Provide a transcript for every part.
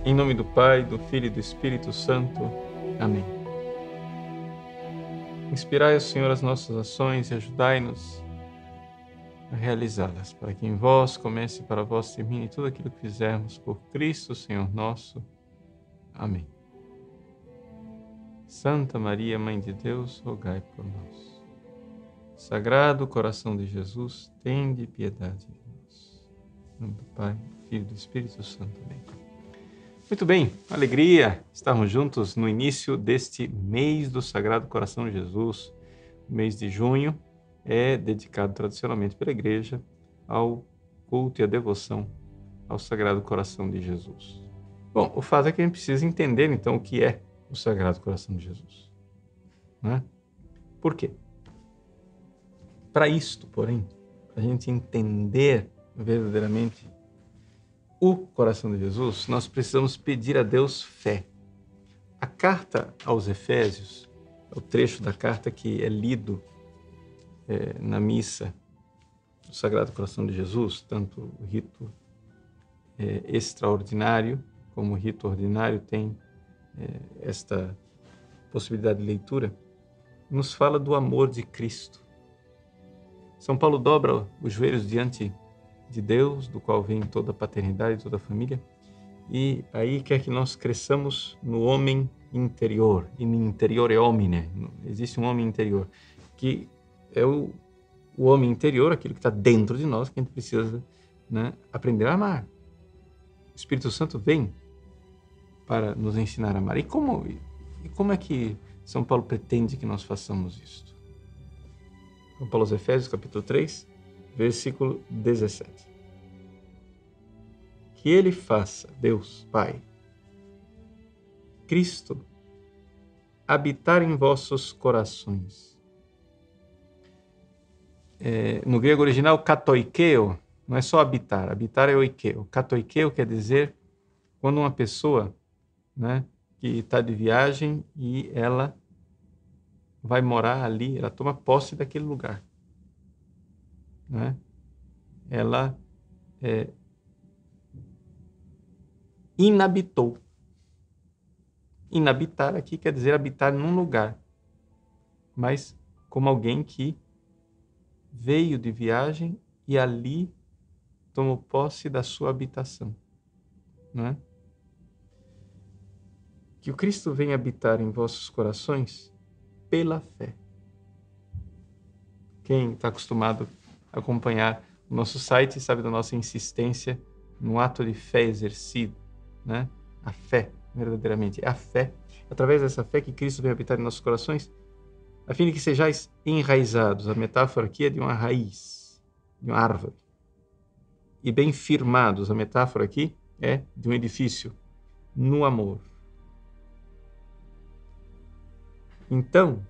Em nome do Pai, do Filho e do Espírito Santo. Amém. Inspirai, o Senhor, as nossas ações e ajudai-nos a realizá-las, para que em vós comece e para vós termine tudo aquilo que fizermos por Cristo, Senhor nosso. Amém. Santa Maria, Mãe de Deus, rogai por nós. Sagrado coração de Jesus, tende piedade de nós. Em nome do Pai, do Filho e do Espírito Santo. Amém. Muito bem, alegria estarmos juntos no início deste mês do Sagrado Coração de Jesus. O mês de junho é dedicado tradicionalmente pela Igreja ao culto e à devoção ao Sagrado Coração de Jesus. Bom, o fato é que a gente precisa entender, então, o que é o Sagrado Coração de Jesus. Né? Por quê? Para isto, porém, para a gente entender verdadeiramente o coração de Jesus, nós precisamos pedir a Deus fé. A carta aos Efésios, o trecho da carta que é lido na missa do Sagrado Coração de Jesus, tanto o rito extraordinário como o rito ordinário tem esta possibilidade de leitura, nos fala do amor de Cristo. São Paulo dobra os joelhos diante de Deus, do qual vem toda a paternidade, toda a família, e aí quer que nós cresçamos no homem interior, in interiore homine, existe um homem interior, que é o homem interior, aquilo que está dentro de nós, que a gente precisa, né, aprender a amar. O Espírito Santo vem para nos ensinar a amar. E como é que São Paulo pretende que nós façamos isto? São Paulo aos Efésios, capítulo 3, versículo 17. Que Ele faça, Deus, Pai, Cristo, habitar em vossos corações. No grego original, katoikeo, não é só habitar, habitar é oikeo. Katoikeo quer dizer quando uma pessoa, né, que está de viagem e ela vai morar ali, ela toma posse daquele lugar. Né? Ela inabitou. Inabitar aqui quer dizer habitar num lugar, mas como alguém que veio de viagem e ali tomou posse da sua habitação. Né? Que o Cristo venha habitar em vossos corações pela fé. Quem está acostumado a acompanhar o nosso site sabe da nossa insistência no ato de fé exercido, né? A fé, verdadeiramente, é a fé, através dessa fé que Cristo vem habitar em nossos corações, a fim de que sejais enraizados. A metáfora aqui é de uma raiz, de uma árvore. E bem firmados, a metáfora aqui é de um edifício, no amor. Então,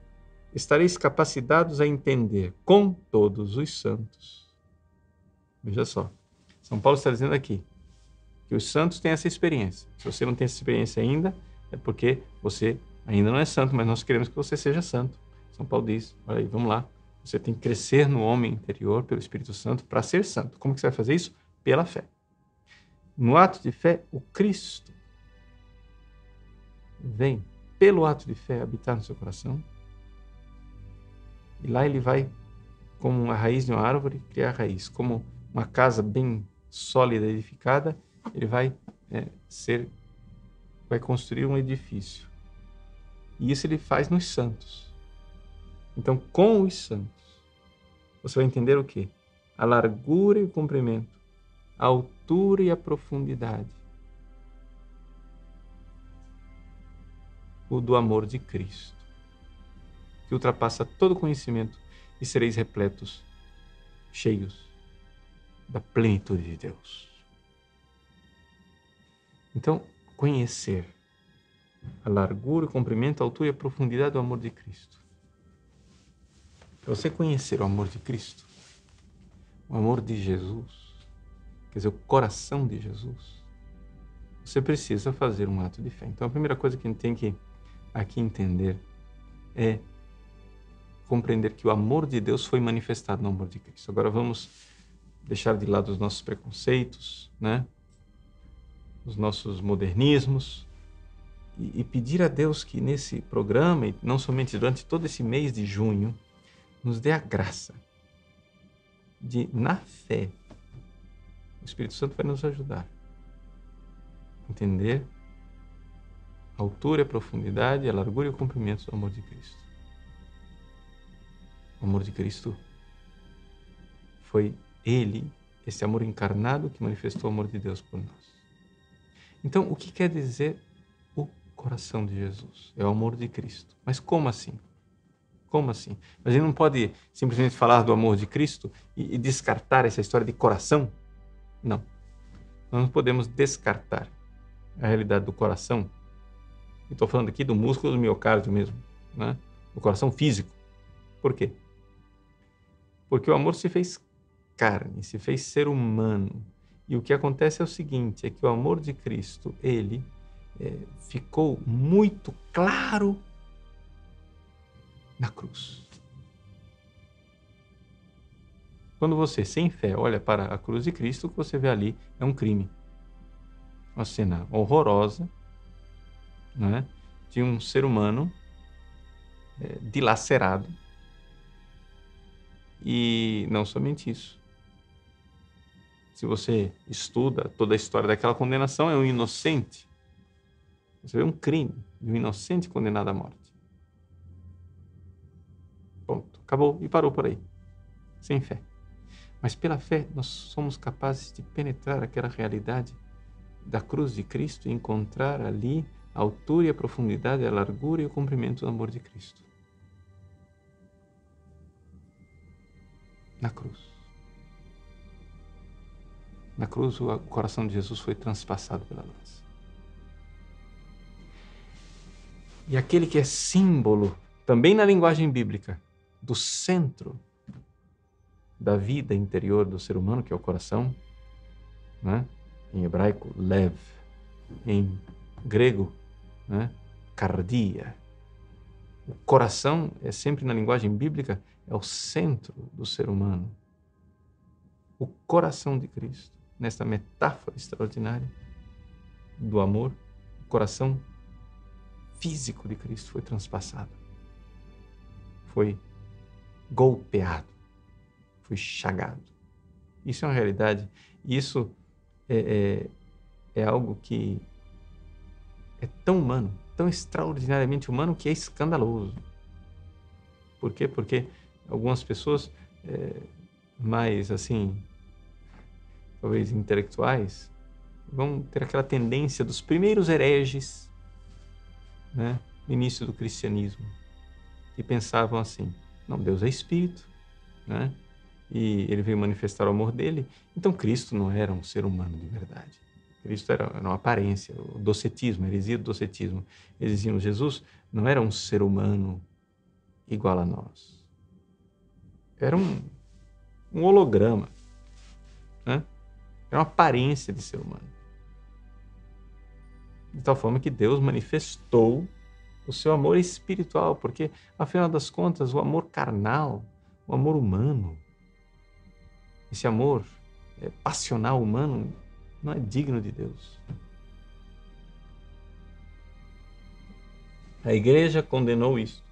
estareis capacitados a entender com todos os santos. Veja só, São Paulo está dizendo aqui que os santos têm essa experiência. Se você não tem essa experiência ainda, é porque você ainda não é santo, mas nós queremos que você seja santo. São Paulo diz, olha aí, vamos lá, você tem que crescer no homem interior pelo Espírito Santo para ser santo. Como que você vai fazer isso? Pela fé. No ato de fé, o Cristo vem, pelo ato de fé, habitar no seu coração. E lá ele vai, como uma raiz de uma árvore, criar raiz. Como uma casa bem sólida, edificada, ele vai construir um edifício. E isso ele faz nos santos. Então, com os santos, você vai entender o quê? A largura e o comprimento, a altura e a profundidade o do amor de Cristo, que ultrapassa todo conhecimento, e sereis repletos, cheios da plenitude de Deus. Então, conhecer a largura, o comprimento, a altura e a profundidade do amor de Cristo. Para você conhecer o amor de Cristo, o amor de Jesus, quer dizer, o coração de Jesus, você precisa fazer um ato de fé. Então, a primeira coisa que a gente tem que aqui entender é compreender que o amor de Deus foi manifestado no amor de Cristo. Agora vamos deixar de lado os nossos preconceitos, né? os nossos modernismos, e pedir a Deus que nesse programa, e não somente durante todo esse mês de junho, nos dê a graça de, na fé, o Espírito Santo vai nos ajudar a entender a altura, a profundidade, a largura e o comprimento do amor de Cristo. O amor de Cristo foi Ele, esse amor encarnado, que manifestou o amor de Deus por nós. Então, o que quer dizer o coração de Jesus? É o amor de Cristo. Mas como assim? Como assim? A gente não pode simplesmente falar do amor de Cristo e descartar essa história de coração? Não. Nós não podemos descartar a realidade do coração. Estou falando aqui do músculo do miocárdio mesmo, né? Do coração físico. Por quê? Porque o amor se fez carne, se fez ser humano. E o que acontece é o seguinte, é que o amor de Cristo, ele ficou muito claro na cruz. Quando você, sem fé, olha para a cruz de Cristo, o que você vê ali é um crime. Uma cena horrorosa, né, de um ser humano dilacerado. E não somente isso. Se você estuda toda a história daquela condenação, é um inocente. Você vê um crime de um inocente condenado à morte. Ponto. Acabou e parou por aí. Sem fé. Mas pela fé nós somos capazes de penetrar aquela realidade da cruz de Cristo e encontrar ali a altura e a profundidade, a largura e o comprimento do amor de Cristo. Na cruz. Na cruz o coração de Jesus foi transpassado pela lança. E aquele que é símbolo, também na linguagem bíblica, do centro da vida interior do ser humano, que é o coração, né? Em hebraico, lev, em grego, né? Cardia. O coração é sempre na linguagem bíblica, é o centro do ser humano. O coração de Cristo, nesta metáfora extraordinária do amor, o coração físico de Cristo foi transpassado, foi golpeado, foi chagado. Isso é uma realidade. Isso é algo que é tão humano, tão extraordinariamente humano, que é escandaloso. Por quê? Porque algumas pessoas mais, assim, talvez intelectuais, vão ter aquela tendência dos primeiros hereges, né, no início do cristianismo, que pensavam assim: não, Deus é espírito, né? E ele veio manifestar o amor dele, então Cristo não era um ser humano de verdade. Cristo era uma aparência, o docetismo, a heresia do docetismo. Eles diziam: Jesus não era um ser humano igual a nós. Era um holograma, né? Era uma aparência de ser humano. De tal forma que Deus manifestou o seu amor espiritual, porque, afinal das contas, o amor carnal, o amor humano, esse amor passional humano, não é digno de Deus. A igreja condenou isso.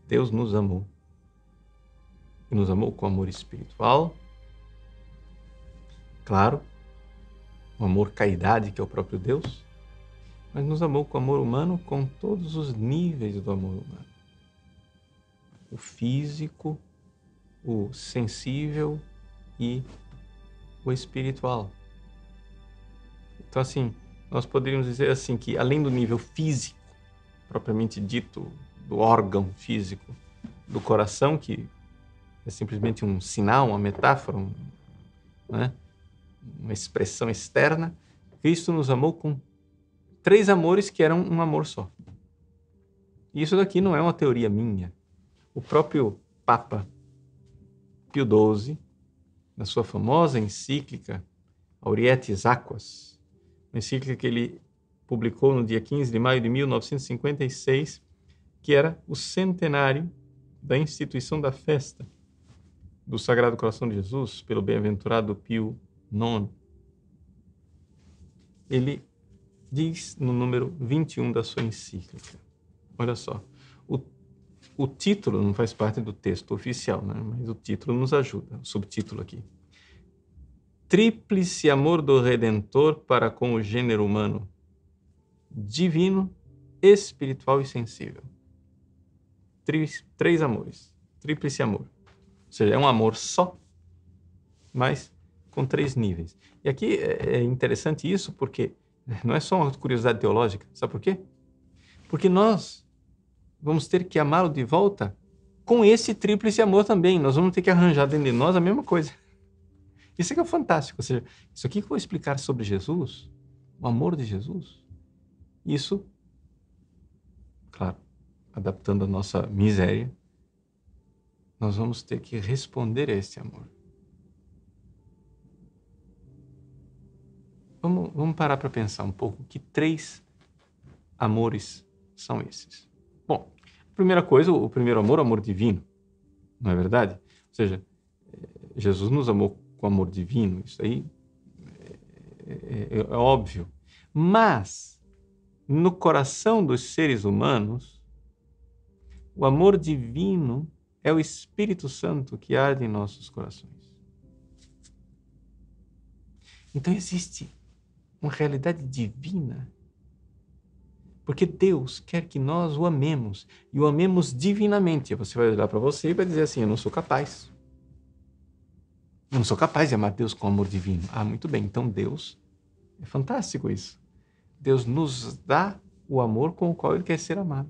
Deus nos amou. E nos amou com amor espiritual. Claro, o amor caridade, que é o próprio Deus, mas nos amou com amor humano, com todos os níveis do amor humano. O físico, o sensível e o espiritual. Então, assim, nós poderíamos dizer assim que, além do nível físico, propriamente dito, do órgão físico, do coração, que é simplesmente um sinal, uma metáfora, né? Uma expressão externa, Cristo nos amou com 3 amores que eram um amor só. E isso daqui não é uma teoria minha. O próprio Papa Pio XII, na sua famosa encíclica Aurietis Aquas, uma encíclica que ele publicou no dia 15 de maio de 1956, que era o centenário da instituição da festa do Sagrado Coração de Jesus pelo bem-aventurado Pio nono, ele diz no número 21 da sua encíclica. Olha só, o título não faz parte do texto oficial, né? Mas o título nos ajuda, o subtítulo aqui. Tríplice amor do Redentor para com o gênero humano, divino, espiritual e sensível. Três amores, tríplice amor. Ou seja, é um amor só, mas com 3 níveis. E aqui é interessante isso porque não é só uma curiosidade teológica. Sabe por quê? Porque nós vamos ter que amá-lo de volta com esse tríplice amor também. Nós vamos ter que arranjar dentro de nós a mesma coisa. Isso aqui é fantástico. Ou seja, isso aqui que eu vou explicar sobre Jesus, o amor de Jesus, isso, claro, adaptando a nossa miséria, nós vamos ter que responder a esse amor. Vamos parar para pensar um pouco que 3 amores são esses. Bom, a primeira coisa, o primeiro amor é o amor divino, não é verdade? Ou seja, Jesus nos amou com amor divino, isso aí é óbvio. Mas, no coração dos seres humanos, o amor divino é o Espírito Santo que arde em nossos corações. Então existe uma realidade divina, porque Deus quer que nós o amemos, e o amemos divinamente. Você vai olhar para você e vai dizer assim, eu não sou capaz. Eu não sou capaz de amar Deus com amor divino. Ah, muito bem, então Deus, é fantástico isso. Deus nos dá o amor com o qual Ele quer ser amado.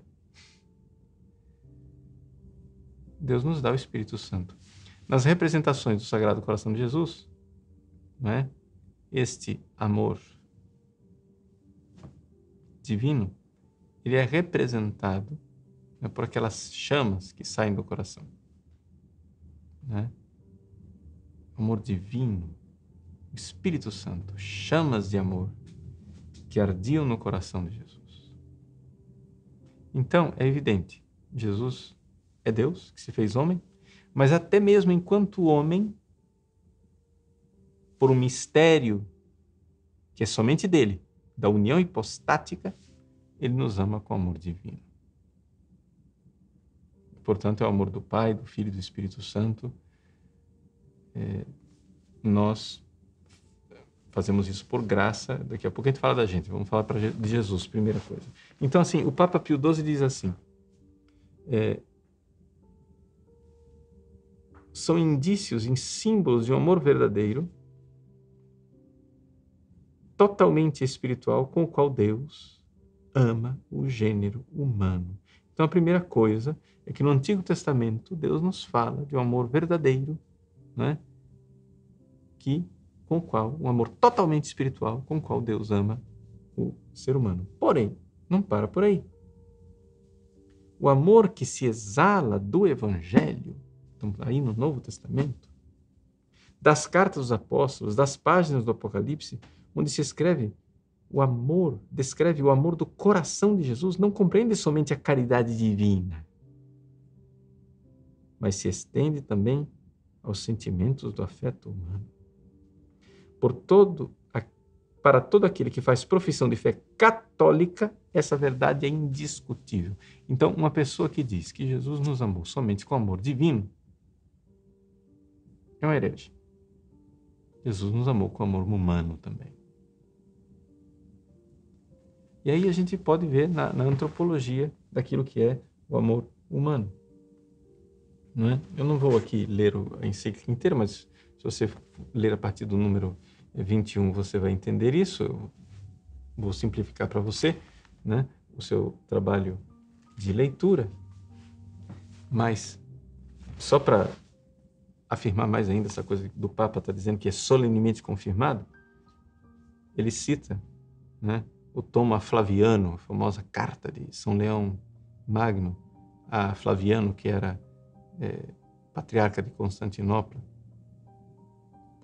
Deus nos dá o Espírito Santo. Nas representações do Sagrado Coração de Jesus, não é? Este amor divino, ele é representado, né, por aquelas chamas que saem do coração. Né? Amor divino, o Espírito Santo, chamas de amor que ardiam no coração de Jesus. Então, é evidente, Jesus é Deus que se fez homem, mas até mesmo enquanto homem, por um mistério que é somente dele, da união hipostática, ele nos ama com amor divino. Portanto, é o amor do Pai, do Filho e do Espírito Santo. Nós fazemos isso por graça. Daqui a pouco a gente fala da gente. Vamos falar de Jesus, primeira coisa. Então, assim, o Papa Pio XII diz assim, são indícios em símbolos de um amor verdadeiro, totalmente espiritual, com o qual Deus ama o gênero humano. Então, a primeira coisa é que no Antigo Testamento, Deus nos fala de um amor verdadeiro, né? Com o qual, um amor totalmente espiritual, com o qual Deus ama o ser humano. Porém, não para por aí. O amor que se exala do Evangelho, então, aí no Novo Testamento, das cartas dos apóstolos, das páginas do Apocalipse, onde se escreve o amor, descreve o amor do coração de Jesus, não compreende somente a caridade divina, mas se estende também aos sentimentos do afeto humano. Para todo aquele que faz profissão de fé católica, essa verdade é indiscutível. Então, uma pessoa que diz que Jesus nos amou somente com amor divino é um herege. Jesus nos amou com amor humano também. E aí a gente pode ver na antropologia daquilo que é o amor humano. Não é? Eu não vou aqui ler a encíclica inteira, mas se você ler a partir do número 21, você vai entender isso. Eu vou simplificar para você, né, o seu trabalho de leitura. Mas, só para afirmar mais ainda essa coisa do Papa está dizendo que é solenemente confirmado, ele cita, né, o Toma Flaviano, a famosa carta de São Leão Magno a Flaviano, que era patriarca de Constantinopla,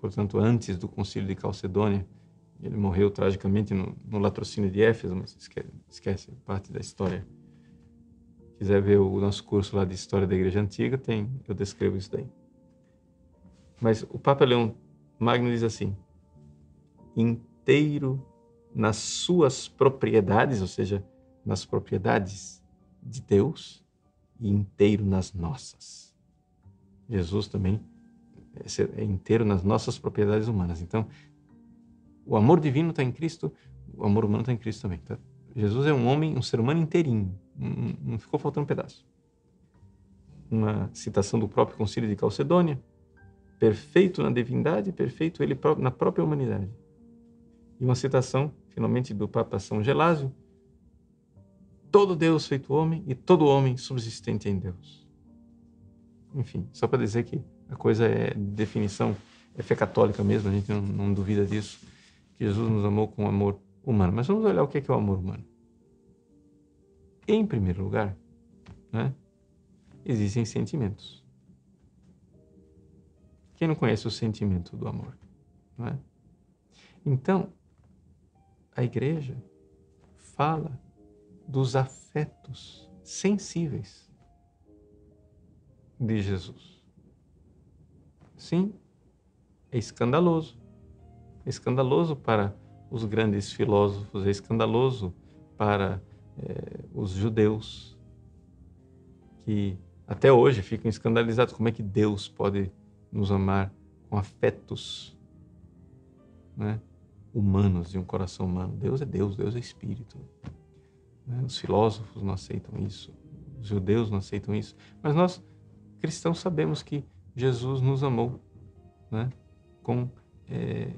portanto, antes do concílio de Calcedônia. Ele morreu tragicamente no latrocínio de Éfeso, mas esquece parte da história. Se quiser ver o nosso curso lá de História da Igreja Antiga, eu descrevo isso daí. Mas o Papa Leão Magno diz assim, inteiro nas suas propriedades, ou seja, nas propriedades de Deus, e inteiro nas nossas. Jesus também é inteiro nas nossas propriedades humanas. Então, o amor divino está em Cristo, o amor humano está em Cristo também. Tá? Jesus é um homem, um ser humano inteirinho, não ficou faltando um pedaço. Uma citação do próprio Concílio de Calcedônia: perfeito na divindade, perfeito ele na própria humanidade. E uma citação, finalmente, do Papa São Gelásio: todo Deus feito homem e todo homem subsistente em Deus. Enfim, só para dizer que a coisa é definição, é fé católica mesmo, a gente não duvida disso, que Jesus nos amou com amor humano. Mas vamos olhar o que é o amor humano. Em primeiro lugar, né, existem sentimentos. Quem não conhece o sentimento do amor? Não é? Então, a igreja fala dos afetos sensíveis de Jesus. Sim, é escandaloso. É escandaloso para os grandes filósofos, é escandaloso para os judeus, que até hoje ficam escandalizados. Como é que Deus pode nos amar com afetos, né, humanos e um coração humano? Deus é Deus, Deus é Espírito. Né? Os filósofos não aceitam isso, os judeus não aceitam isso, mas nós, cristãos, sabemos que Jesus nos amou, né, com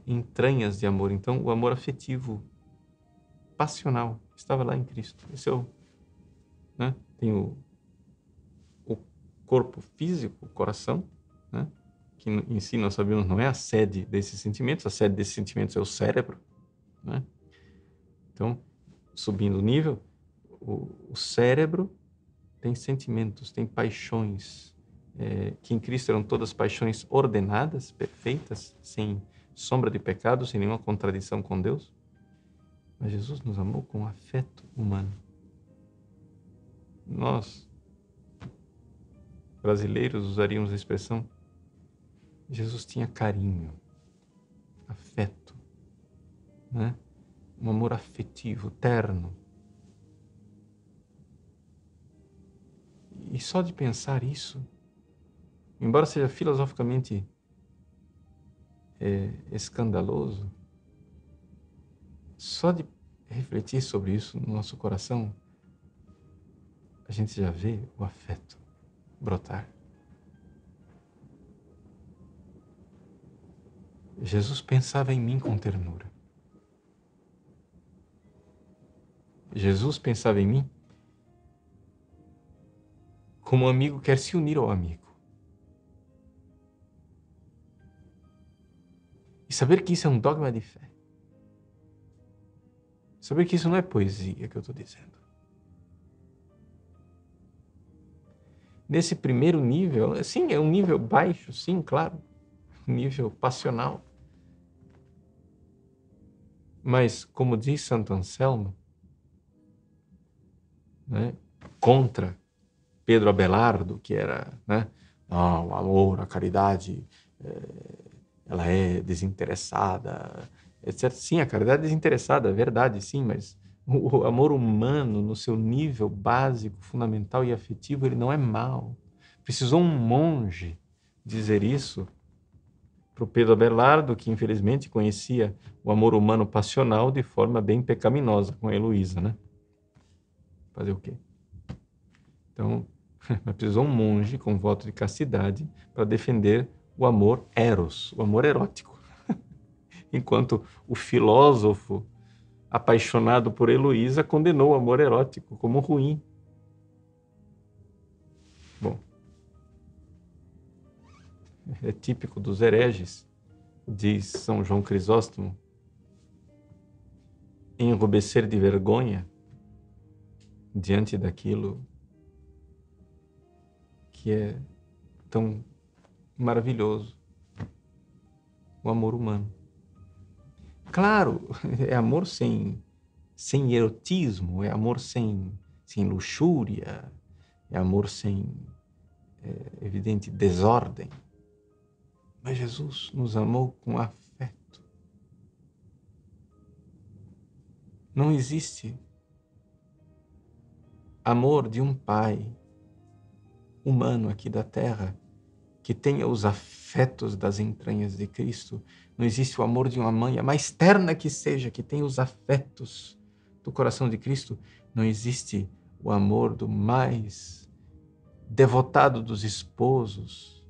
entranhas de amor. Então, o amor afetivo, passional, estava lá em Cristo. Esse é o, né, tem o corpo físico, o coração, né, que em si nós sabemos não é a sede desses sentimentos, a sede desses sentimentos é o cérebro, né? Então, subindo o nível, o cérebro tem sentimentos, tem paixões, que em Cristo eram todas paixões ordenadas, perfeitas, sem sombra de pecado, sem nenhuma contradição com Deus. Mas Jesus nos amou com afeto humano. Nós, brasileiros, usaríamos a expressão: Jesus tinha carinho, afeto, né? Um amor afetivo, terno. E só de pensar isso, embora seja filosoficamente escandaloso, só de refletir sobre isso no nosso coração, a gente já vê o afeto brotar. Jesus pensava em mim com ternura. Jesus pensava em mim como um amigo quer se unir ao amigo. E saber que isso é um dogma de fé. Saber que isso não é poesia que eu estou dizendo. Nesse primeiro nível, sim, é um nível baixo, sim, claro, um nível passional. Mas, como diz Santo Anselmo, né, contra Pedro Abelardo, que era, né, o amor, a caridade, ela é desinteressada, etc. Sim, a caridade é desinteressada, é verdade, sim, mas o amor humano, no seu nível básico, fundamental e afetivo, ele não é mau. Precisou um monge dizer isso para o Pedro Abelardo, que infelizmente conhecia o amor humano passional de forma bem pecaminosa com a Heloísa, né? Fazer o quê? Então, precisou um monge com voto de castidade para defender o amor eros, o amor erótico. Enquanto o filósofo apaixonado por Heloísa condenou o amor erótico como ruim. Bom, é típico dos hereges, diz São João Crisóstomo, enrubescer de vergonha diante daquilo que é tão maravilhoso, o amor humano. Claro, é amor sem erotismo, é amor sem luxúria, é amor sem, evidente, desordem. Mas Jesus nos amou com afeto. Não existe amor de um pai humano aqui da terra que tenha os afetos das entranhas de Cristo. Não existe o amor de uma mãe, a mais terna que seja, que tenha os afetos do coração de Cristo. Não existe o amor do mais devotado dos esposos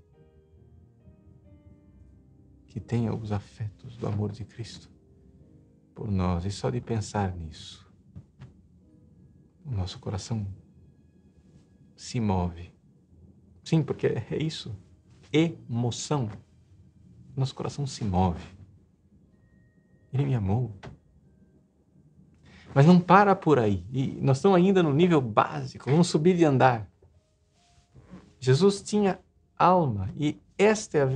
que tenha os afetos do amor de Cristo por nós. E só de pensar nisso, o nosso coração se move. Sim, porque é isso. Emoção. Nosso coração se move. Ele me amou. Mas não para por aí. E nós estamos ainda no nível básico. Vamos subir de andar. Jesus tinha alma. E esta é a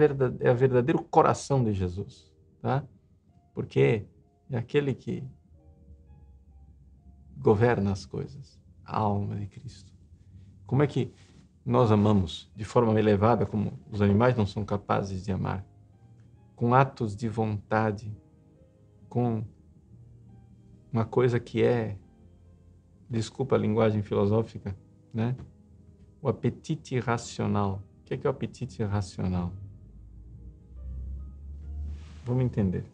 verdadeiro coração de Jesus. Tá? Porque é aquele que governa as coisas. A alma de Cristo. Como é que nós amamos de forma elevada, como os animais não são capazes de amar? Com atos de vontade, com uma coisa que é, desculpa a linguagem filosófica, né? O apetite irracional. O que é o apetite irracional? Vamos entender.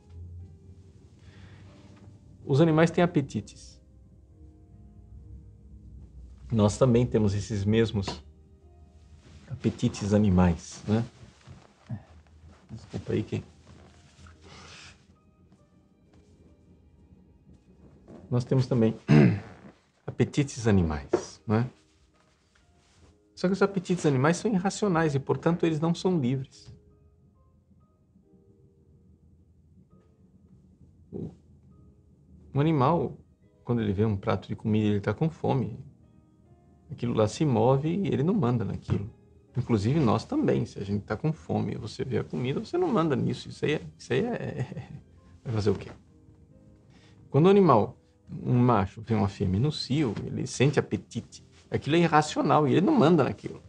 Os animais têm apetites. Nós também temos esses mesmos apetites animais, né? Desculpa aí quem... Nós temos também apetites animais, né? Só que os apetites animais são irracionais e, portanto, eles não são livres. Um animal, quando ele vê um prato de comida e ele está com fome, aquilo lá se move e ele não manda naquilo. Inclusive nós também, se a gente está com fome e você vê a comida, você não manda nisso. Isso aí vai fazer o quê? Quando o animal, um macho, vê uma fêmea no cio, ele sente apetite. Aquilo é irracional e ele não manda naquilo.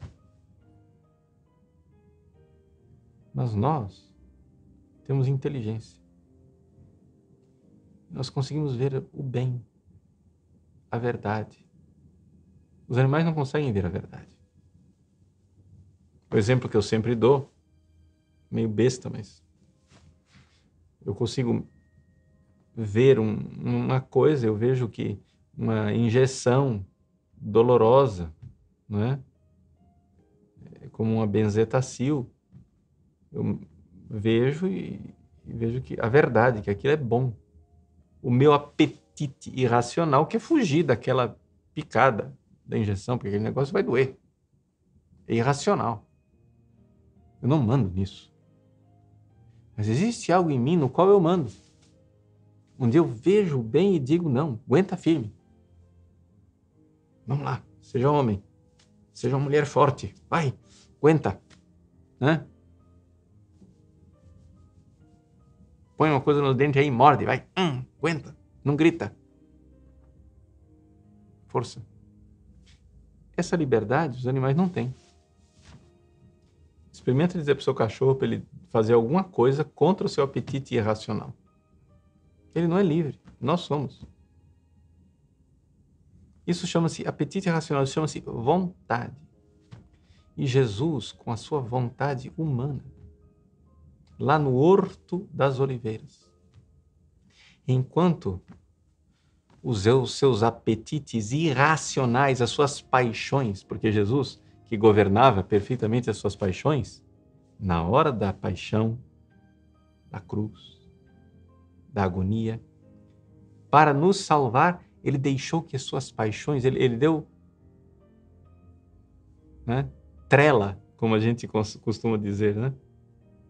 Mas nós temos inteligência. Nós conseguimos ver o bem, a verdade. Os animais não conseguem ver a verdade. O exemplo que eu sempre dou, meio besta, mas eu consigo ver uma coisa, eu vejo que uma injeção dolorosa, não é? Como uma benzetacil, eu vejo e vejo que a verdade, que aquilo é bom. O meu apetite irracional quer fugir daquela picada da injeção, porque aquele negócio vai doer. É irracional. Eu não mando nisso. Mas existe algo em mim no qual eu mando. Onde eu vejo o bem e digo, não, aguenta firme. Vamos lá, seja homem, seja uma mulher forte, vai, aguenta, né? Põe uma coisa no dente aí, morde, vai, aguenta, não grita. Força. Essa liberdade os animais não têm. Experimenta dizer para o seu cachorro para ele fazer alguma coisa contra o seu apetite irracional. Ele não é livre, nós somos. Isso chama-se apetite irracional, isso chama-se vontade. E Jesus, com a sua vontade humana, lá no Horto das Oliveiras, enquanto os seus apetites irracionais, as suas paixões, porque Jesus, que governava perfeitamente as suas paixões, na hora da paixão, da cruz, da agonia, para nos salvar, ele deixou que as suas paixões, ele deu, né, trela, como a gente costuma dizer, né?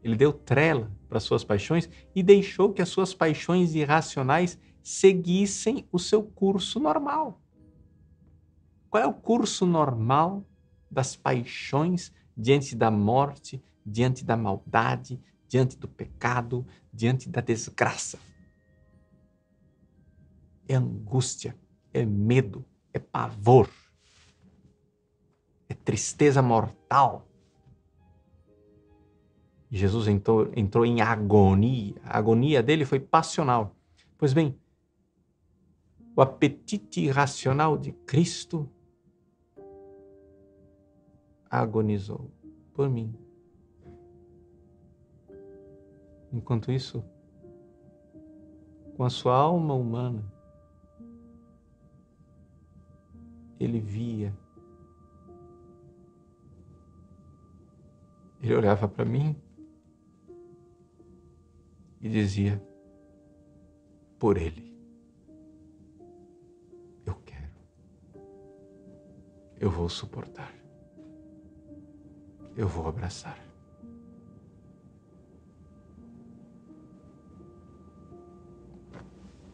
Ele deu trela para as suas paixões e deixou que as suas paixões irracionais seguissem o seu curso normal. Qual é o curso normal das paixões diante da morte, diante da maldade, diante do pecado, diante da desgraça? É angústia, é medo, é pavor, é tristeza mortal. E Jesus entrou em agonia. A agonia dele foi passional. Pois bem, o apetite irracional de Cristo agonizou por mim. Enquanto isso, com a sua alma humana, ele via, ele olhava para mim e dizia: por ele, eu quero, eu vou suportar, eu vou abraçar.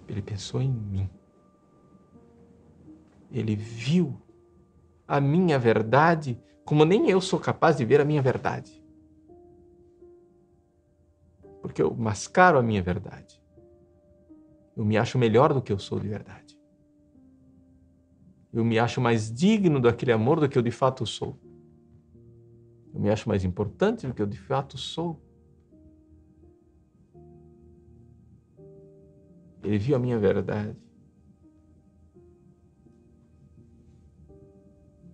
Ele pensou em mim. Ele viu a minha verdade como nem eu sou capaz de ver a minha verdade. Porque eu mascaro a minha verdade. Eu me acho melhor do que eu sou de verdade. Eu me acho mais digno daquele amor do que eu de fato sou. Eu me acho mais importante do que eu de fato sou. Ele viu a minha verdade.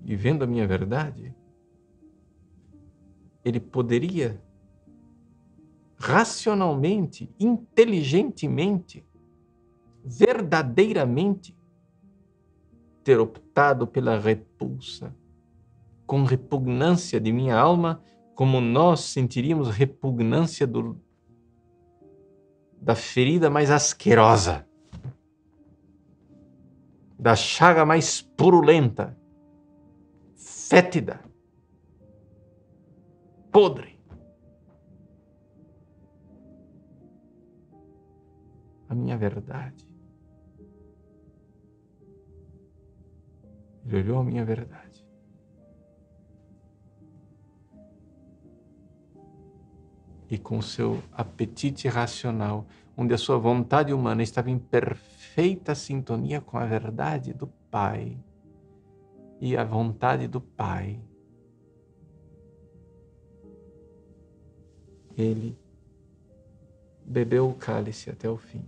E vendo a minha verdade, ele poderia racionalmente, inteligentemente, verdadeiramente ter optado pela repulsa, com repugnância de minha alma, como nós sentiríamos repugnância da ferida mais asquerosa, da chaga mais purulenta, fétida, podre. A minha verdade. Ele olhou a minha verdade. E com seu apetite racional, onde a sua vontade humana estava em perfeita sintonia com a verdade do Pai e a vontade do Pai, ele bebeu o cálice até o fim.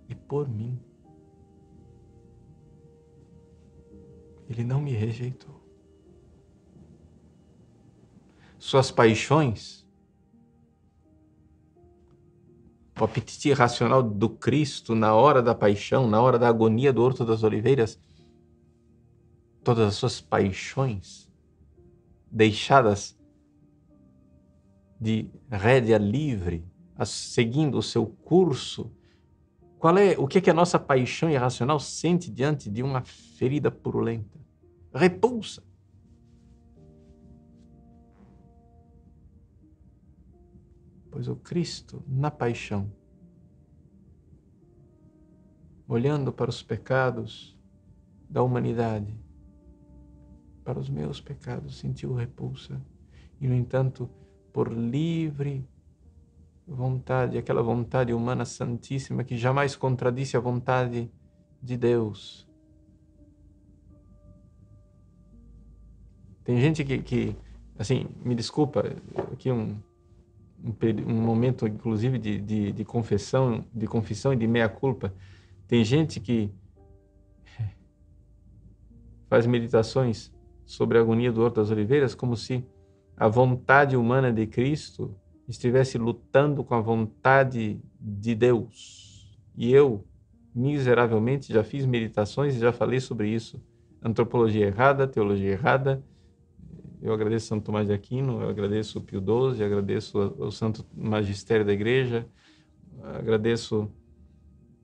E por mim, ele não me rejeitou. Suas paixões, o apetite irracional do Cristo na hora da paixão, na hora da agonia do Horto das Oliveiras, todas as suas paixões deixadas de rédea livre, seguindo o seu curso. O que a nossa paixão irracional sente diante de uma ferida purulenta? Repulsa. Pois o Cristo, na paixão, olhando para os pecados da humanidade, para os meus pecados, sentiu repulsa. E, no entanto, por livre vontade, aquela vontade humana santíssima que jamais contradisse a vontade de Deus. Tem gente que assim, me desculpa, aqui um momento, inclusive, de confissão e de meia-culpa. Tem gente que faz meditações sobre a agonia do Horto das Oliveiras como se a vontade humana de Cristo estivesse lutando com a vontade de Deus. E eu, miseravelmente, já fiz meditações e já falei sobre isso. Antropologia errada, teologia errada. Eu agradeço Santo Tomás de Aquino, eu agradeço o Pio XII, agradeço o Santo Magistério da Igreja, agradeço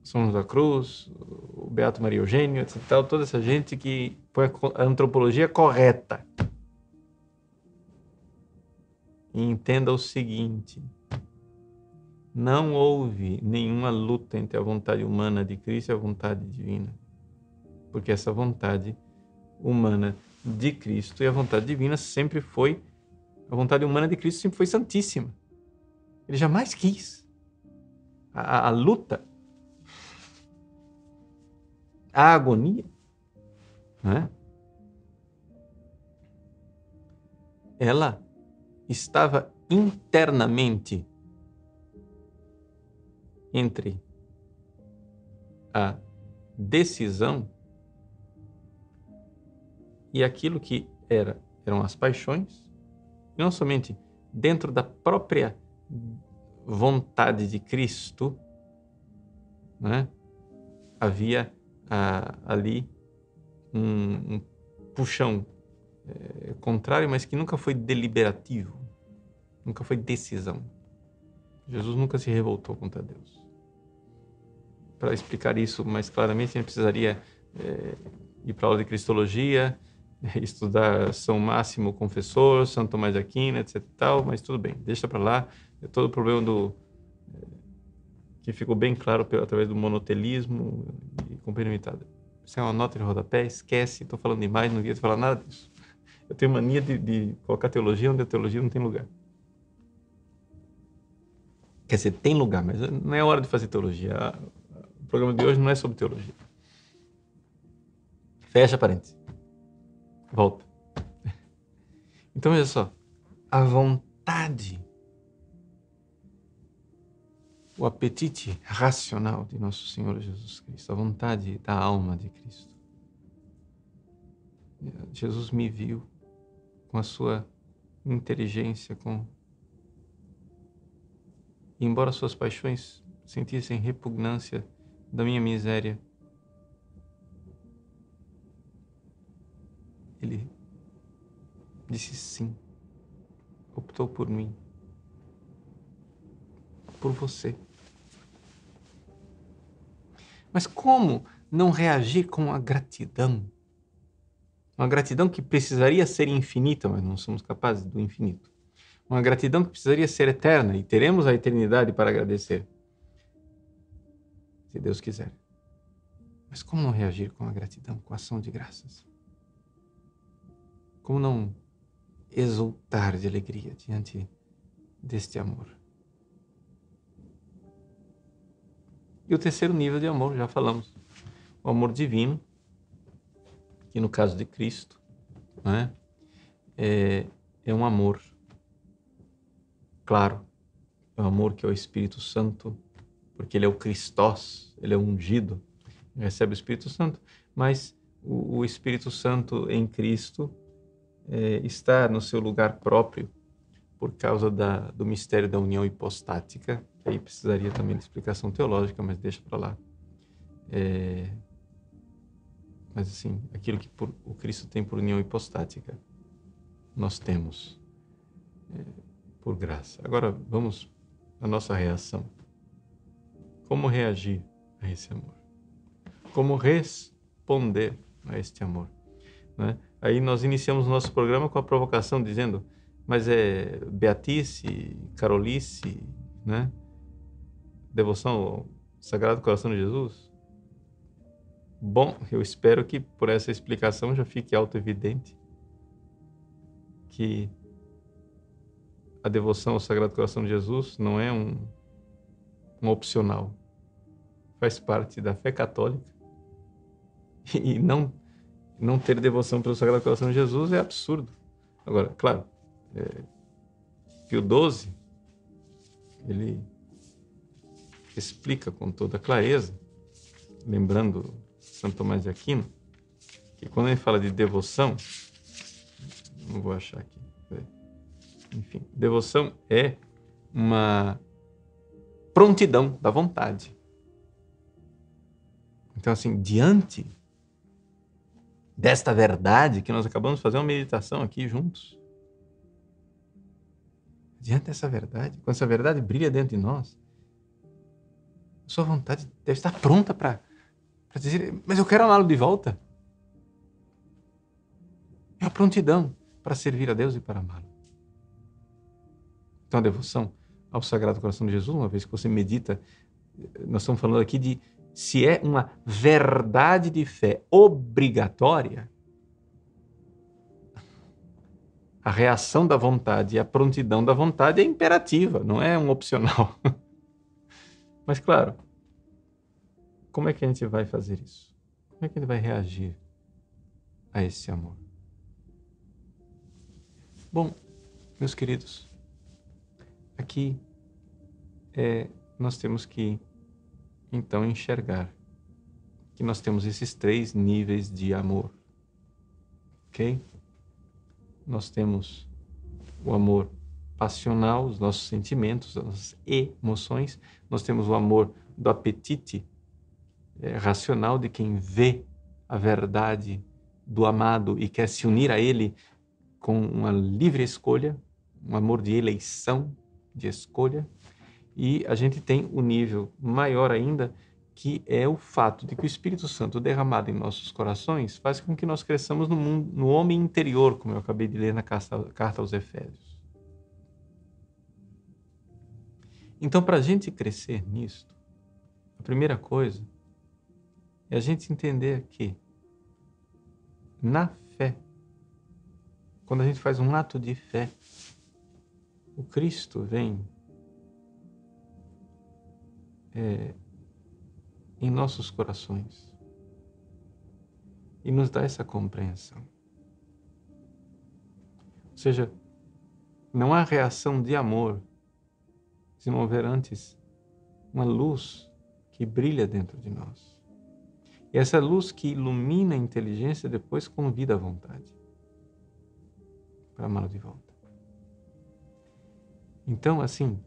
São João da Cruz, o Beato Maria Eugênio, etc. Toda essa gente que põe a antropologia correta. E entenda o seguinte: não houve nenhuma luta entre a vontade humana de Cristo e a vontade divina. Porque essa vontade humana de Cristo e a vontade divina sempre foi, a vontade humana de Cristo sempre foi santíssima. Ele jamais quis. A luta, a agonia, né? Ela estava internamente entre a decisão e aquilo que eram as paixões, não somente dentro da própria vontade de Cristo, né? Havia ali um puxão contrário, mas que nunca foi deliberativo, nunca foi decisão. Jesus nunca se revoltou contra Deus. Para explicar isso mais claramente, a gente precisaria ir para a aula de Cristologia, estudar São Máximo Confessor, São Tomás de Aquino, etc. Tal, mas tudo bem, deixa para lá. É todo o problema que ficou bem claro através do monotelismo e compreensão limitada. Isso é uma nota de rodapé, esquece, estou falando demais, não devia falar nada disso. Eu tenho mania de colocar teologia onde a teologia não tem lugar. Quer dizer, tem lugar, mas não é hora de fazer teologia. O programa de hoje não é sobre teologia. Fecha parênteses. Volta. Então, veja só. A vontade, o apetite racional de nosso Senhor Jesus Cristo, a vontade da alma de Cristo. Jesus me viu com a sua inteligência, embora suas paixões sentissem repugnância da minha miséria, ele disse sim, optou por mim, por você. Mas como não reagir com a gratidão? Uma gratidão que precisaria ser infinita, mas não somos capazes do infinito. Uma gratidão que precisaria ser eterna e teremos a eternidade para agradecer, se Deus quiser. Mas como não reagir com a gratidão, com a ação de graças? Como não exultar de alegria diante deste amor? E o terceiro nível de amor, já falamos, o amor divino, que no caso de Cristo, né, é um amor claro, é um amor que é o Espírito Santo, porque ele é o Christos, ele é o ungido, recebe o Espírito Santo, mas o Espírito Santo em Cristo está no seu lugar próprio por causa do mistério da união hipostática. Aí precisaria também de explicação teológica, mas deixa para lá. Mas assim, aquilo que o Cristo tem por união hipostática, nós temos por graça. Agora vamos à nossa reação. Como reagir a esse amor? Como responder a este amor? Né? Aí nós iniciamos o nosso programa com a provocação dizendo, mas é Beatice, Carolice, né? Devoção ao Sagrado Coração de Jesus? Bom, eu espero que por essa explicação já fique autoevidente que a devoção ao Sagrado Coração de Jesus não é um opcional. Faz parte da fé católica. E não ter devoção pelo Sagrado Coração de Jesus é absurdo. Agora, claro, Pio XII, ele explica com toda clareza, lembrando Santo Tomás de Aquino, que quando ele fala de devoção, não vou achar aqui, enfim, devoção é uma prontidão da vontade. Então, assim, diante desta verdade que nós acabamos de fazer uma meditação aqui juntos, diante dessa verdade, quando essa verdade brilha dentro de nós, a sua vontade deve estar pronta para dizer, mas eu quero amá-lo de volta. É a prontidão para servir a Deus e para amá-lo. Então a devoção ao Sagrado Coração de Jesus, uma vez que você medita, nós estamos falando aqui de se é uma verdade de fé obrigatória, a reação da vontade e a prontidão da vontade é imperativa, não é um opcional. Mas claro, como é que a gente vai fazer isso? Como é que a gente vai reagir a esse amor? Bom, meus queridos, aqui nós temos que então enxergar que nós temos esses 3 níveis de amor, ok? Nós temos o amor passional, os nossos sentimentos, as nossas emoções. Nós temos o amor do apetite racional, de quem vê a verdade do amado e quer se unir a ele com uma livre escolha, um amor de eleição, de escolha. E a gente tem o nível maior ainda, que é o fato de que o Espírito Santo derramado em nossos corações faz com que nós cresçamos no mundo, no homem interior, como eu acabei de ler na carta aos Efésios. Então, para a gente crescer nisto, a primeira coisa é a gente entender que, na fé, quando a gente faz um ato de fé, o Cristo vem em nossos corações e nos dá essa compreensão. Ou seja, não há reação de amor se não houver antes uma luz que brilha dentro de nós. E essa luz que ilumina a inteligência depois convida a vontade para amá-lo de volta. Então, assim,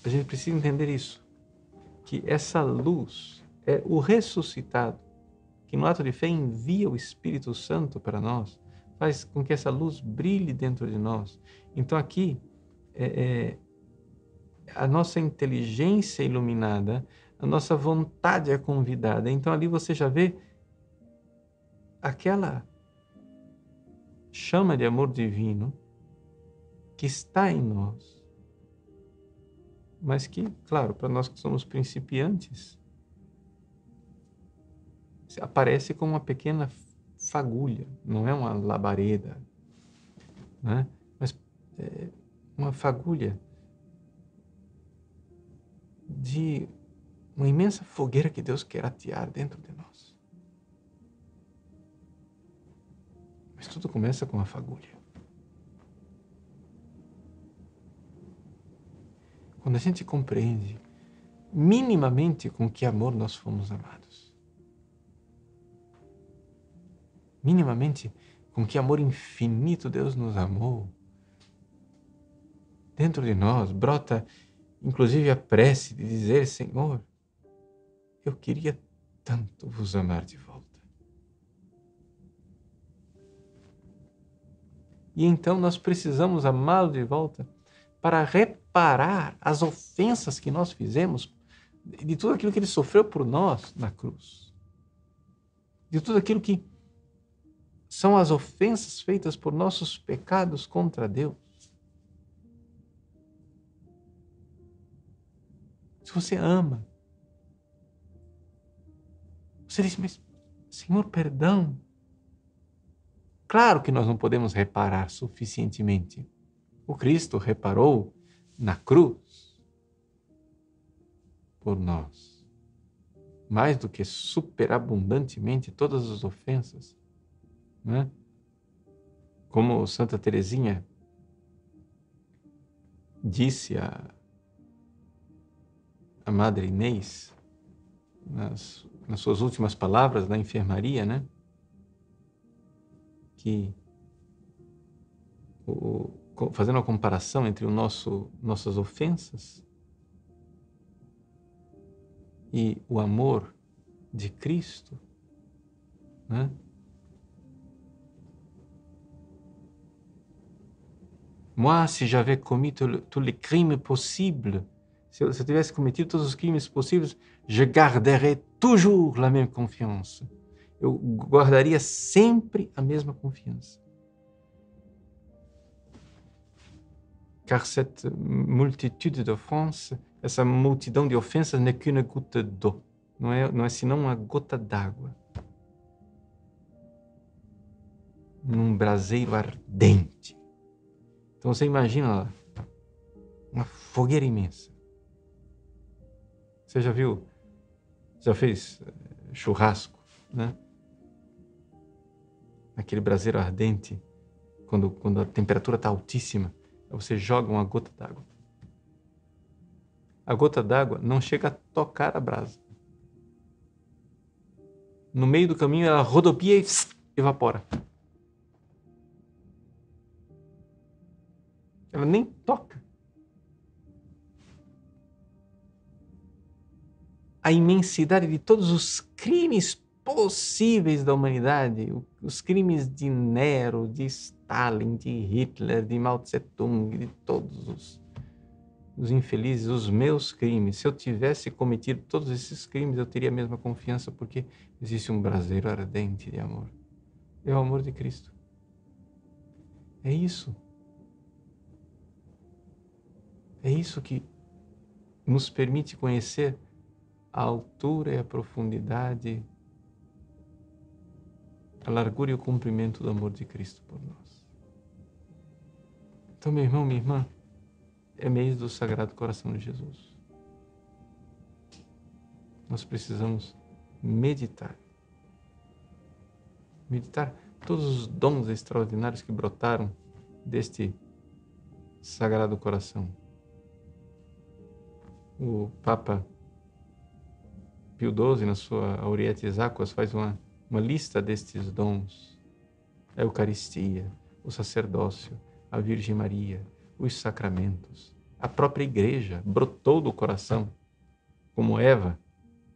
a gente precisa entender isso, que essa luz é o ressuscitado, que no ato de fé envia o Espírito Santo para nós, faz com que essa luz brilhe dentro de nós. Então aqui, a nossa inteligência é iluminada, a nossa vontade é convidada. Então ali você já vê aquela chama de amor divino que está em nós, mas que, claro, para nós que somos principiantes, aparece como uma pequena fagulha, não é uma labareda, né? Mas é uma fagulha de uma imensa fogueira que Deus quer atear dentro de nós. Mas tudo começa com uma fagulha. Quando a gente compreende minimamente com que amor nós fomos amados, minimamente com que amor infinito Deus nos amou, dentro de nós brota inclusive a prece de dizer: Senhor, eu queria tanto vos amar de volta. E então nós precisamos amá-lo de volta para reparar as ofensas que nós fizemos, de tudo aquilo que ele sofreu por nós na cruz, de tudo aquilo que são as ofensas feitas por nossos pecados contra Deus. Se você ama, você diz: mas Senhor, perdão. Claro que nós não podemos reparar suficientemente. O Cristo reparou na cruz por nós, mais do que superabundantemente todas as ofensas, né? Como Santa Teresinha disse a Madre Inês nas suas últimas palavras na enfermaria, né? Que fazendo uma comparação entre nossas ofensas e o amor de Cristo, né? Moi, si j'avais commis tous les crimes possibles, se eu tivesse cometido todos os crimes possíveis, je garderais toujours la même confiance. Eu guardaria sempre a mesma confiança. Car cette multitude d'offenses, essa multidão de ofensas, n'est qu'une goutte d'eau. Não é senão uma gota d'água num braseiro ardente. Então você imagina lá, uma fogueira imensa. Você já viu, já fez churrasco, né? Aquele braseiro ardente, quando a temperatura está altíssima, você joga uma gota d'água. A gota d'água não chega a tocar a brasa. no meio do caminho ela rodopia e evapora. Ela nem toca. A imensidade de todos os crimes possíveis da humanidade, os crimes de Nero, de Stalin, de Hitler, de Mao Tse-tung, de todos os infelizes, os meus crimes. Se eu tivesse cometido todos esses crimes, eu teria a mesma confiança, porque existe um braseiro ardente de amor. É o amor de Cristo. É isso. É isso que nos permite conhecer a altura e a profundidade, a largura e o comprimento do amor de Cristo por nós. Então, meu irmão, minha irmã, é mês do Sagrado Coração de Jesus. Nós precisamos meditar. Meditar todos os dons extraordinários que brotaram deste Sagrado Coração. O Papa Pio XII, na sua Aurietis Aquas, faz uma lista destes dons: a Eucaristia, o sacerdócio, a Virgem Maria, os sacramentos. A própria Igreja brotou do coração, como Eva,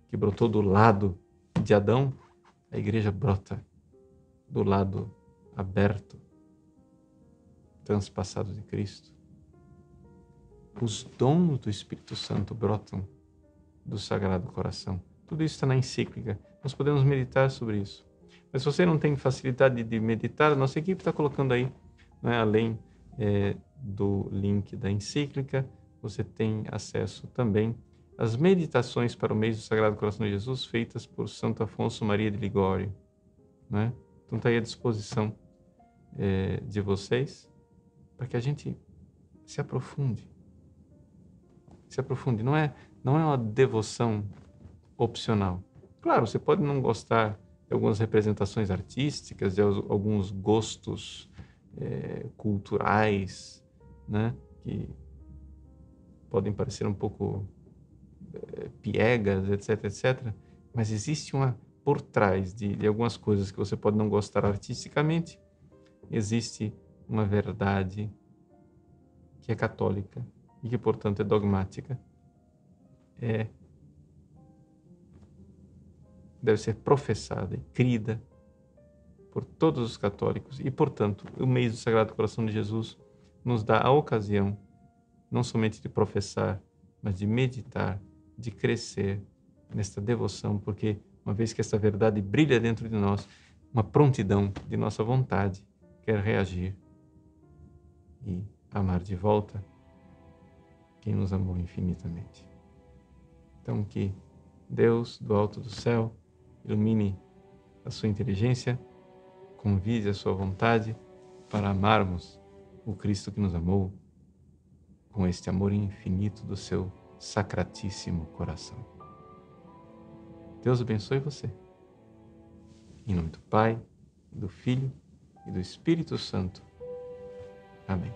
que brotou do lado de Adão. A Igreja brota do lado aberto, transpassado de Cristo. Os dons do Espírito Santo brotam do Sagrado Coração. Tudo isso está na encíclica. Nós podemos meditar sobre isso. Mas se você não tem facilidade de meditar, nossa equipe está colocando aí, né, além do link da encíclica, você tem acesso também às meditações para o mês do Sagrado Coração de Jesus, feitas por Santo Afonso Maria de Ligório. Né? Então está aí à disposição de vocês, para que a gente se aprofunde. Se aprofunde. Não é uma devoção opcional. Claro, você pode não gostar de algumas representações artísticas, de alguns gostos culturais, né, que podem parecer um pouco piegas, etc, etc. Mas existe por trás de algumas coisas que você pode não gostar artisticamente, existe uma verdade que é católica e que, portanto, é dogmática. Deve ser professada e crida por todos os católicos. E, portanto, o mês do Sagrado Coração de Jesus nos dá a ocasião não somente de professar, mas de meditar, de crescer nesta devoção, porque uma vez que essa verdade brilha dentro de nós, uma prontidão de nossa vontade quer reagir e amar de volta quem nos amou infinitamente. Então, que Deus do alto do céu ilumine a sua inteligência, convide a sua vontade para amarmos o Cristo que nos amou com este amor infinito do seu sacratíssimo coração. Deus abençoe você. Em nome do Pai, do Filho e do Espírito Santo. Amém.